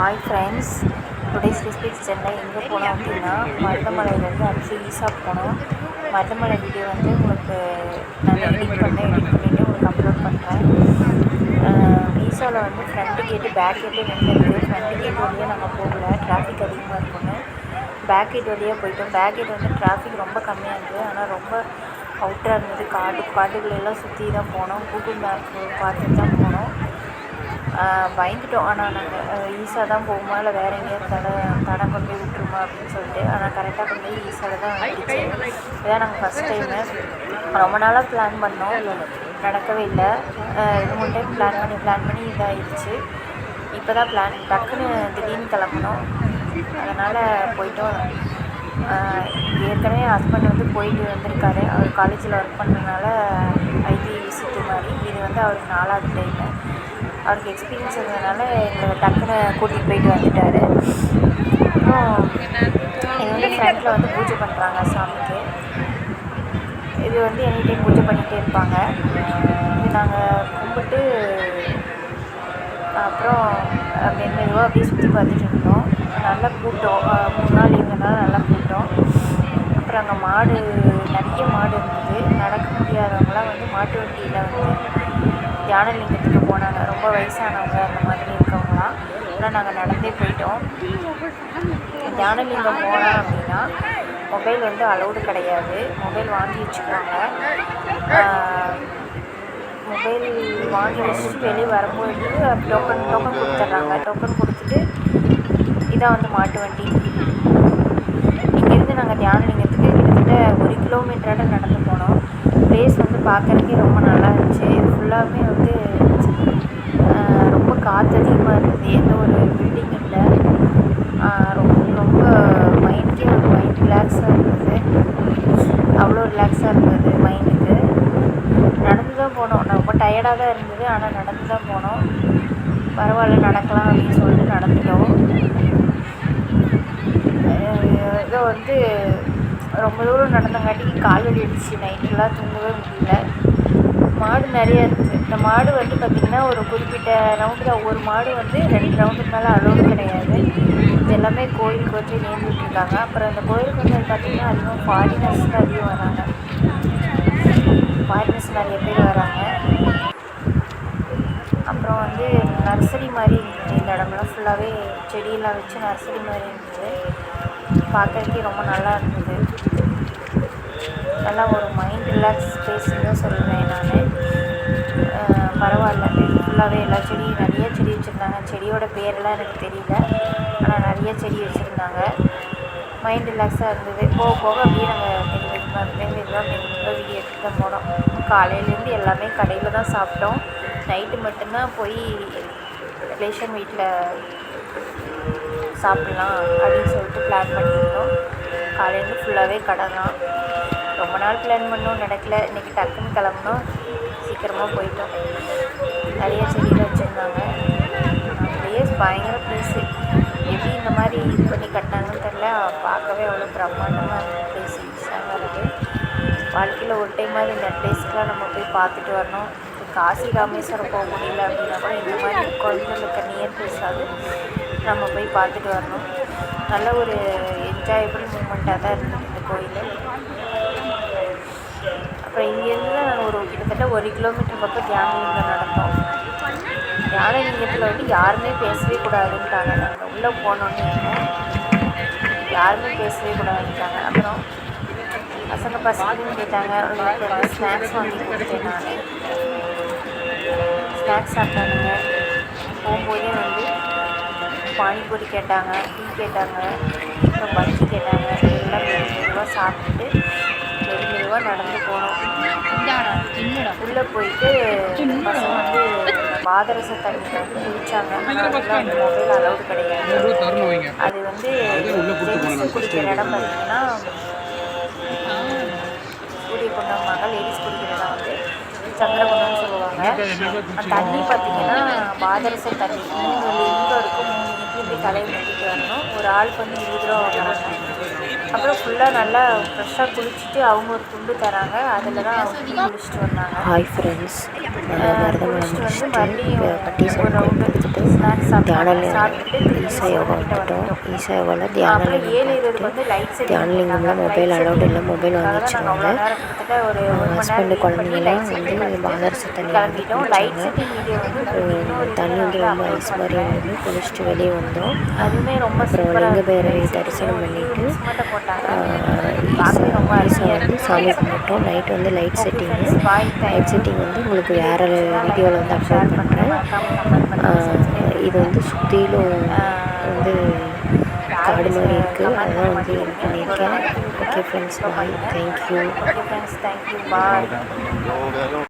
Hi friends, today's recipes Chennai எங்கே போனோம் அப்படின்னா மருதமலையிலேருந்து அடுத்து ஈசா போனோம். மருதமலை வீடியோ வந்து உங்களுக்கு நான் எடிட் பண்ணிவிட்டு உங்களுக்கு அப்லோட் பண்ணுறேன். ஈசாவில் வந்து ஃப்ரண்ட்டு கேட்டு பேக் கேட்டு ரெண்டு இருக்குது. ஃப்ரண்ட்டு கேட் வழியாக நாங்கள் போகல, டிராஃபிக் அதிகமாக இருக்குன்னு பேக் கேட் வழியாக போயிட்டோம். பேக் கேட் வந்து டிராஃபிக் ரொம்ப கம்மியாக இருந்தது, ஆனால் ரொம்ப அவுட்டராக இருந்தது. காடுகளெல்லாம் சுற்றி தான் போனோம். கூகுள் மேப் பார்த்துட்டு தான் போனோம். பயந்துட்டோம். ஆனால் நாங்கள் ஈஸா தான் போகுமா இல்லை வேறு எங்கேயாவது தடம் கொண்டு போய் விட்டுருமா அப்படின்னு சொல்லிட்டு, ஆனால் கரெக்டாக கொண்டு போய் ஈஸாவில் தான் வந்துச்சு. இதான் நாங்கள் ஃபஸ்ட் டைமு. ரொம்ப நாளாக பிளான் பண்ணோம், நடக்கவே இல்லை. இது மூணு டைம் பிளான் பண்ணி இதாகிடுச்சு. இப்போ தான் டக்குன்னு திடீர்னு கிளம்பணும், அதனால் போயிட்டோம். ஏற்கனவே ஹஸ்பண்ட் வந்து போயிட்டு வந்திருக்காரு. அவர் காலேஜில் ஒர்க் பண்ணுறதுனால ஐடி விசிட்டு மாதிரி. இது வந்து அவருக்கு 4வது டைமு. அவருக்கு எக்ஸ்பீரியன்ஸ் இருந்ததுனால எங்களை டக்குன்னு கூட்டிகிட்டு போயிட்டு வந்துட்டார். அப்புறம் இது வந்து ஃப்ரண்ட்டில் வந்து பூஜை பண்ணுறாங்க சாமிக்கு. இது வந்து எனி டைம் பூஜை பண்ணிகிட்டே இருப்பாங்க. இது நாங்கள் கும்பிட்டு அப்புறம் மெதுவாக அப்படியே சுற்றி பார்த்துட்டு இருந்தோம். நல்லா கூட்டம், 3 நாள் இருந்ததுனால நல்லா கூட்டம். அப்புறம் அங்கே நிறைய மாடு இருந்தது. நடக்க முடியாதவங்களாம் வந்து மாட்டு வண்டியில் வந்து தியானலிங்கத்துக்கு போனாங்க. ரொம்ப வயசானவங்க அந்த மாதிரி இருக்கவங்களாம். ஆனால் நாங்கள் நடந்தே போயிட்டோம். தியானலிங்கம் போனோம் அப்படின்னா மொபைல் வந்து அலௌடு கிடையாது. மொபைல் வாங்கி வச்சுக்குவாங்க. மொபைல் வாங்கி வச்சுட்டு வெளியே வரும்போது டோக்கன் கொடுத்துட்றாங்க. டோக்கன் கொடுத்துட்டு இதான் வந்து மாட்டு வண்டி. இங்கேருந்து நாங்கள் தியானலிங்கத்துக்கு கிட்டத்தட்ட 1 கிலோமீட்டரோட நடந்து போனோம். ப்ளேஸ் வந்து பார்க்குறதுக்கே ரொம்ப நல்லா இருந்துச்சு. ஃபுல்லாகவே வந்து ரொம்ப காற்று அதிகமாக இருந்தது. எந்த ஒரு பில்டிங் இல்லை. ரொம்ப மைண்டுக்கே ஒரு மைண்ட் ரிலாக்ஸாக இருந்தது. அவ்வளோ ரிலாக்ஸாக இருந்தது மைண்டுக்கு. நடந்து தான் போனோம். ரொம்ப டயர்டாக தான் இருந்தது, ஆனால் நடந்து தான் போனோம். பரவாயில்ல, நடக்கலாம் அப்படின்னு சொல்லிட்டு நடந்துட்டோம். இதை வந்து ரொம்ப தூரம் நடந்தங்காட்டிக்கு கால் வலி அடிச்சு நைட்டெல்லாம் தூங்கவே முடியல. மாடு நிறையா இருக்குது. இந்த மாடு வந்து பார்த்திங்கன்னா ஒரு குறிப்பிட்ட ரவுண்டு தான். ஒரு மாடு வந்து 2 ரவுண்டுக்கு மேலே அலோடு கிடையாது. இது எல்லாமே கோயிலுக்கு வச்சு நேர்ந்துட்டுருக்காங்க. அப்புறம் இந்த கோயிலுக்கு வந்து பார்த்திங்கன்னா அதிகம் ஃபாரினர்ஸ் தான் அதிகம் வராங்க. ஃபாரினர்ஸ் நிறைய பேர் வராங்க. அப்புறம் வந்து நர்சரி மாதிரி இருந்தது. இந்த இடம்லாம் ஃபுல்லாகவே செடியெல்லாம் வச்சு நர்சரி மாதிரி இருந்தது. பார்க்குறதுக்கே ரொம்ப நல்லா இருந்தது. நல்லா ஒரு மைண்ட் ரிலாக்ஸ் ஸ்பேஸ்ன்னு தான் சொல்லுவேன் நான். பரவாயில்ல, ஃபுல்லாகவே எல்லா செடியும் நிறைய செடி வச்சுருந்தாங்க. செடியோட பேரெல்லாம் எனக்கு தெரியல, ஆனால் நிறைய செடி வச்சுருந்தாங்க. மைண்ட் ரிலாக்ஸாக இருந்தது. போக போக அப்படியே நாங்கள் மெதுவாக வீடியோ எடுத்து தான் போனோம். காலையிலேருந்து எல்லாமே கடையில் தான் சாப்பிட்டோம். நைட்டு மட்டும்தான் போய் ரிலேஷன் வீட்டில் சாப்பிட்லாம் அப்படின்னு சொல்லிட்டு பிளான் பண்ணியிருந்தோம். காலையிலேருந்து ஃபுல்லாகவே கடை தான். ரொம்ப நாள் பிளான் பண்ணோம், நடக்கலை. இன்றைக்கி டக்குன்னு கிளம்புனோம், சீக்கிரமாக போயிட்டோம். நிறைய செடியில் வச்சுருந்தாங்க. ப்ளேஸ் பயங்கர ப்ளேஸு. எப்படி இந்த மாதிரி இது பண்ணி கட்டினாங்கன்னு தெரில. பார்க்கவே அவ்வளோ பிரம்மாண்டமாக இருந்த ப்ளேஸ் ஈஸாங்கிறது. வாழ்க்கையில் ஒரு டைமாவது இந்த ப்ளேஸ்க்கெலாம் நம்ம போய் பார்த்துட்டு வரணும். காசி ராமேஸ்வரம் போக முடியல அப்படின்னா கூட இந்த மாதிரி கோயில்களுக்கு நியர் ப்ளேஸாவது நம்ம போய் பார்த்துட்டு வரணும். நல்ல ஒரு என்ஜாயபிள் மூமெண்ட்டாக தான் இருந்தது இந்த கோயில். அப்புறம் இங்கேருந்து தான் நாங்கள் கிட்டத்தட்ட 1 கிலோமீட்டர் பக்கம் தியானலிங்கம் நடந்தோம். தியானலிங்கத்தில் வந்து யாருமே பேசவே கூடாதுன்ட்டாங்க. நாங்கள் உள்ளே போனோன்னே யாருமே பேசவே கூடாதுன்ட்டாங்க. அப்புறம் பசங்க பசங்கன்னு கேட்டாங்க. உங்களுக்கு வந்து ஸ்நாக்ஸ் வாங்கி கொடுத்தேன். நான் ஸ்நாக்ஸ் சாப்பிட்டானுங்க. போகும்போதே வந்து பானிபூரி கேட்டாங்க, டீ கேட்டாங்க, அப்புறம் பஜ்ஜி கேட்டாங்க. எல்லாம் மெதுவாக சாப்பிட்டுட்டு மெதுவாக நடந்து போனோம். உள்ளே போயிட்டு பசங்க வந்து பாதரச தண்ணியில் வந்து குளித்தாங்க. அதெல்லாம் வந்து மொபைல் அலௌடு கிடையாது. அது வந்து ஜென்ஸ் குடிக்கிற இடம் பார்த்திங்கன்னா சூரியகுண்டம்பாங்க. லேடிஸ் குடிக்கிற இடம் வந்து சந்திரகுண்டம்னு சொல்லுவாங்க. தண்ணி பார்த்திங்கன்னா பாதரச தண்ணி 3 லிங்கம் இருக்கும். 3 லிங்கம் போய் தலையை கட்டிட்டு வரணும். ஒரு ஆளுக்கு வந்து 20 ரூபா வாங்குறாங்க. அப்புறம் ஃபுல்லாக நல்லா ஃப்ரெஷ்ஷாக குளிச்சுட்டு அவங்க ஒரு துண்டு தராங்க, அதில் தான் குளிச்சுட்டு வந்தாங்க. ஹாய் ஃப்ரெண்ட்ஸ், குளிச்சுட்டு வந்து மறுபடியும் பட்டீஸ்வரர் ஒரு ரவுண்டு எடுத்துகிட்டு ஸ்நாக்ஸ் சாப்பிட்டுட்டு ஈசா யோகா வந்துட்டோம். ஈசா யோகாவில் அப்புறம் 7:20 வந்து லைட் செட்டிங் தியானலிங்கம்லாம் மொபைல் அலௌட் இல்லை, மொபைல் வாங்கி வச்சுருவாங்க. கிட்டத்தட்ட ஒரு ஹஸ்பண்டு குழந்தைங்களாம் வந்து பாதரச தண்ணி வந்து கிளம்பிட்டோம். லைட் குளிச்சாங்க. செட்டிங் வீடியோ வந்து தண்ணி வந்து ரொம்ப ஐஸ் மாதிரி இருந்தது. குளிச்சுட்டு வெளியே வந்தோம். அதுவுமே ரொம்ப அப்புறம் லிங்க பைரவி தரிசனம் பண்ணிவிட்டு மட்டும் போட்டாங்க. ஈசா வந்து சாமி கும்பிட்டோம். நைட் வந்து லைட் செட்டிங்கு வந்து உங்களுக்கு வேறு வீடியோவில் வந்து அப்லோட் பண்ணுறேன். இது வந்து சுற்றிலும் வந்து காடு மாதிரி இருக்குது, அதான் வந்து இது பண்ணியிருக்கேன். ஓகே ஃப்ரெண்ட்ஸ், பாய், தேங்க்யூ. ஓகே ஃப்ரெண்ட்ஸ், தேங்க்யூ, பாய்.